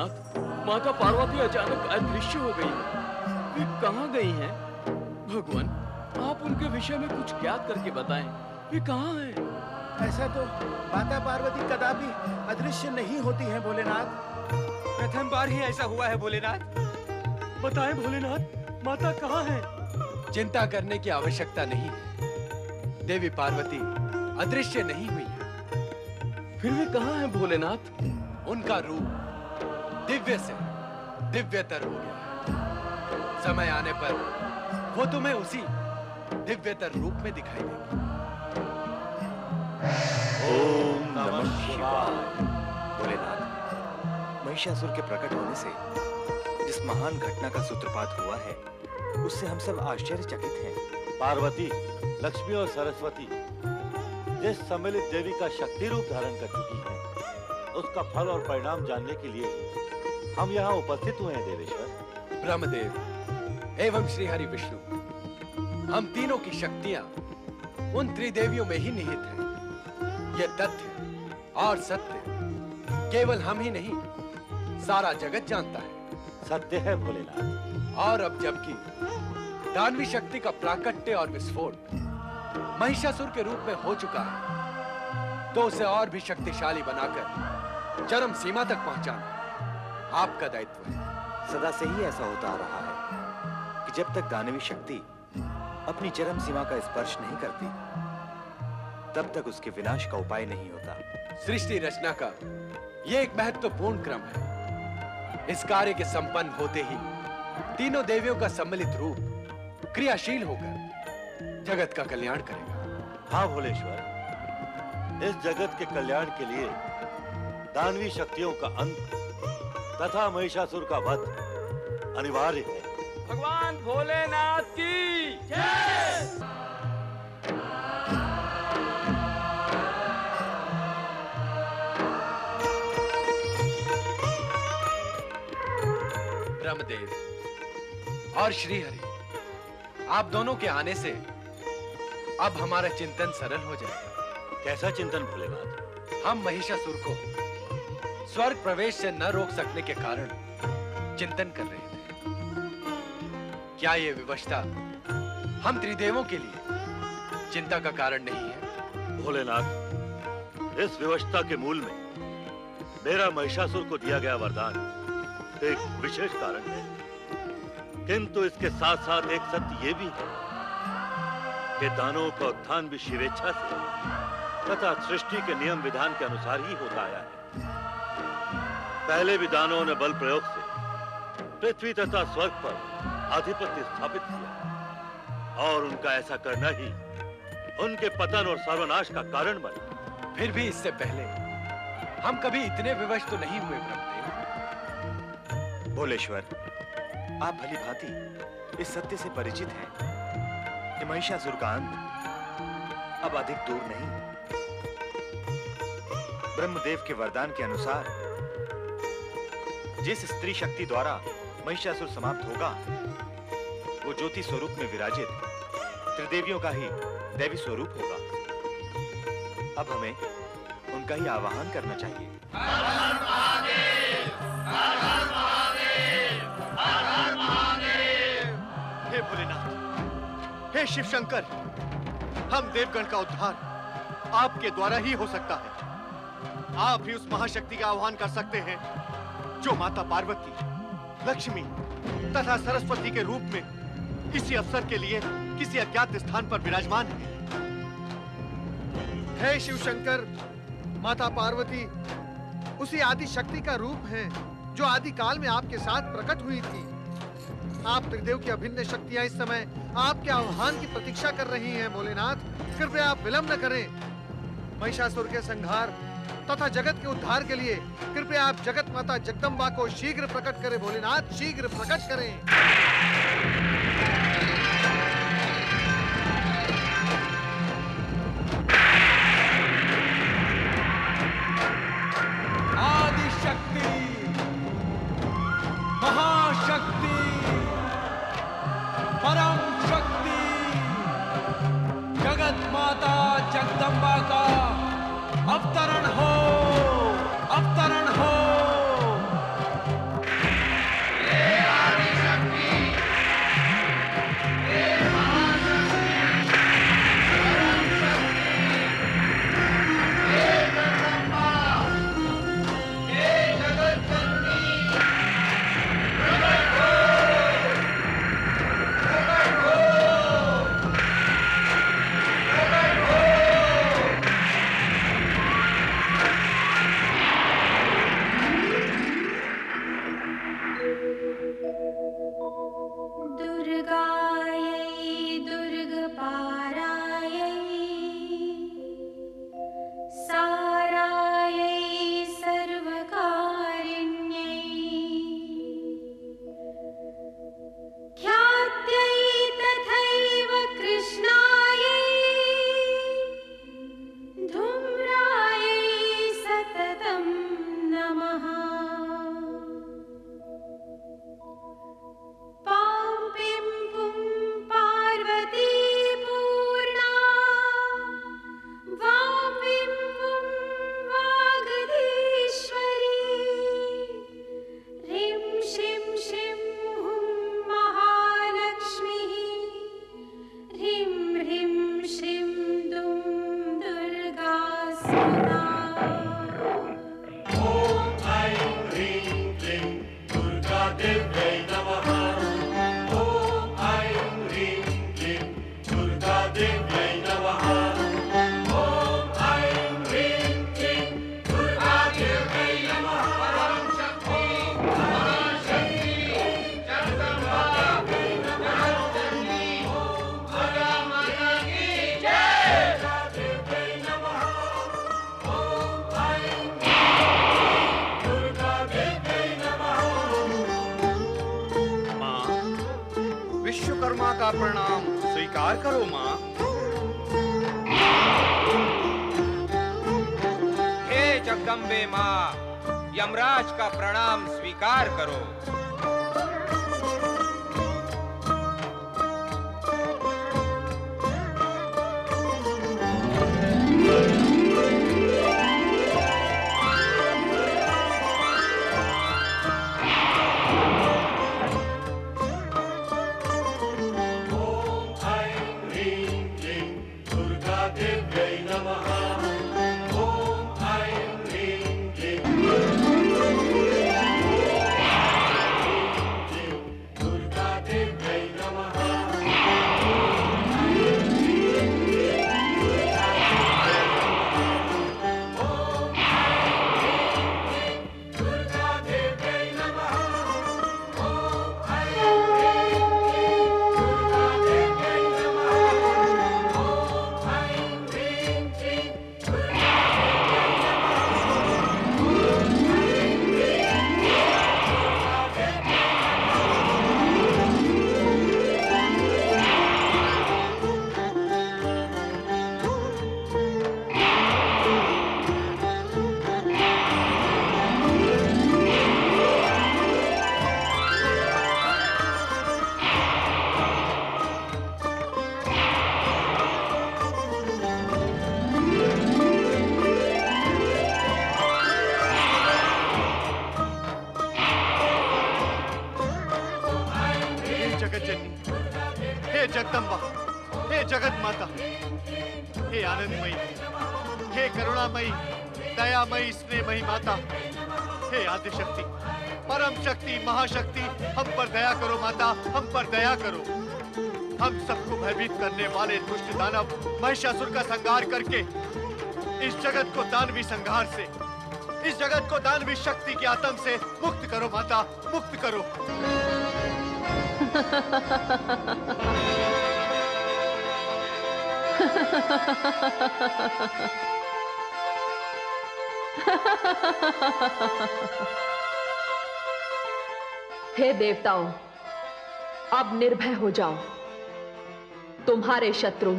भोलेनाथ, माता पार्वती अचानक अदृश्य हो गई। वे कहाँ गई हैं? भगवान, आप उनके विषय में कुछ ज्ञात करके बताएं। वे कहाँ हैं? ऐसा तो माता पार्वती कदापि अदृश्य नहीं होती हैं भोलेनाथ। प्रथम बार ही ऐसा हुआ है भोलेनाथ। बताएं भोलेनाथ, माता कहाँ हैं? चिंता करने की आवश्यकता नहीं है। देवी पार्वती अदृश्य नहीं हुई है। फिर वे कहाँ हैं भोलेनाथ? उनका रूप दिव्य से दिव्यतर हो गया है। समय आने पर वो तुम्हें उसी दिव्यतर रूप में दिखाई देगी। ओम नमः शिवाय। भोलेनाथ, महिषासुर के प्रकट होने से जिस महान घटना का सूत्रपात हुआ है, उससे हम सब आश्चर्यचकित हैं। पार्वती, लक्ष्मी और सरस्वती जिस सम्मिलित देवी का शक्ति रूप धारण कर चुकी है, उसका फल और परिणाम जानने के लिए हम यहाँ उपस्थित हुए हैं देवेश्वर। ब्रह्मदेव एवं श्री हरि विष्णु, हम तीनों की शक्तियां उन त्रिदेवियों में ही निहित हैं। ये तथ्य और सत्य केवल हम ही नहीं, सारा जगत जानता है। सत्य है भोलेनाथ। और अब जबकि दानवी शक्ति का प्राकट्य और विस्फोट महिषासुर के रूप में हो चुका है, तो उसे और भी शक्तिशाली बनाकर चरम सीमा तक पहुंचाना आपका दायित्व है। सदा से ही ऐसा होता आ रहा है कि जब तक दानवी शक्ति अपनी चरम सीमा का स्पर्श नहीं करती, तब तक उसके विनाश का उपाय नहीं होता। सृष्टि रचना का यह एक महत्वपूर्ण क्रम है। इस कार्य के संपन्न होते ही तीनों देवियों का सम्मिलित रूप क्रियाशील होकर जगत का कल्याण करेगा। हाँ भोलेश्वर, इस जगत के कल्याण के लिए दानवी शक्तियों का अंत तथा महिषासुर का वध अनिवार्य है। भगवान भोलेनाथ की जय। ब्रह्मदेव और श्रीहरि, आप दोनों के आने से अब हमारा चिंतन सरल हो जाएगा। कैसा चिंतन भोलेनाथ? हम महिषासुर को स्वर्ग प्रवेश से न रोक सकने के कारण चिंतन कर रहे थे। क्या यह विवशता हम त्रिदेवों के लिए चिंता का कारण नहीं है? भोलेनाथ, इस विवशता के मूल में मेरा महिषासुर को दिया गया वरदान एक विशेष कारण है, किंतु इसके साथ साथ एक सत्य ये भी है कि दानवों का उत्थान भी शिवेच्छा से तथा सृष्टि के नियम विधान के अनुसार ही होता आया है। पहले भी दानवों ने बल प्रयोग से पृथ्वी तथा स्वर्ग पर आधिपत्य स्थापित किया और उनका ऐसा करना ही उनके पतन और सर्वनाश का कारण बना। फिर भी इससे पहले हम कभी इतने विवश तो नहीं हुए ब्रह्मदेव। भोलेश्वर, आप भली भांति इस सत्य से परिचित हैं कि महिषासुर का अंत अब अधिक दूर नहीं। ब्रह्मदेव के वरदान के अनुसार जिस स्त्री शक्ति द्वारा महिषासुर समाप्त होगा, वो ज्योति स्वरूप में विराजित त्रिदेवियों का ही दैवी स्वरूप होगा। अब हमें उनका ही आवाहन करना चाहिए। हर हर महादेव, हर हर महादेव, हर हर महादेव। हे भोलेनाथ, हे शिव शंकर, हम देवगण का उद्धार आपके द्वारा ही हो सकता है। आप ही उस महाशक्ति का आह्वान कर सकते हैं जो माता पार्वती, लक्ष्मी तथा सरस्वती के रूप में किसी अवसर के लिए किसी अज्ञात स्थान पर विराजमान है। हे शिव शंकर, माता पार्वती उसी आदि शक्ति का रूप है जो आदि काल में आपके साथ प्रकट हुई थी। आप त्रिदेव की अभिन्न शक्तियां इस समय आपके आह्वान की प्रतीक्षा कर रही हैं। भोलेनाथ, कृपया आप विलंब न करें। महिषासुर के संहार तथा जगत के उद्धार के लिए कृपया आप जगत माता जगदम्बा को शीघ्र प्रकट करें। भोलेनाथ, शीघ्र प्रकट करें। आदि शक्ति, महाशक्ति, परम शक्ति, जगत माता जगदम्बा का अवतरण हो, अवतरण हो। प्रणाम स्वीकार करो माँ। हे जगदम्बे माँ, यमराज का प्रणाम स्वीकार करो। हे जगदम्बा, हे जगत माता, हे आनंदमयी, हे करुणामयी, दयामयी, स्नेहमयी माता, हे आदिशक्ति, परम शक्ति, महाशक्ति, हम पर दया करो माता, हम पर दया करो। हम सबको भयभीत करने वाले दुष्ट दानव महिषासुर का संहार करके इस जगत को दानवी संहार से, इस जगत को दानवी शक्ति के आतंक से मुक्त करो माता, मुक्त करो। हे देवताओं, अब निर्भय हो जाओ। तुम्हारे शत्रु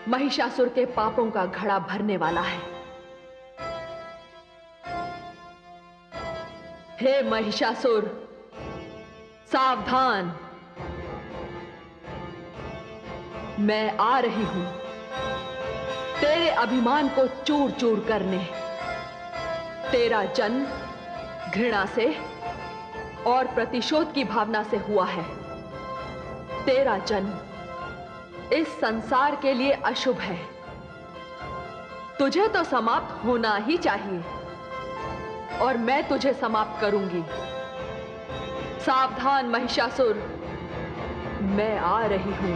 महिषासुर के पापों का घड़ा भरने वाला है। हे महिषासुर, सावधान, मैं आ रही हूं तेरे अभिमान को चूर चूर करने। तेरा जन्म घृणा से और प्रतिशोध की भावना से हुआ है। तेरा जन्म इस संसार के लिए अशुभ है। तुझे तो समाप्त होना ही चाहिए और मैं तुझे समाप्त करूंगी। सावधान महिषासुर, मैं आ रही हूं।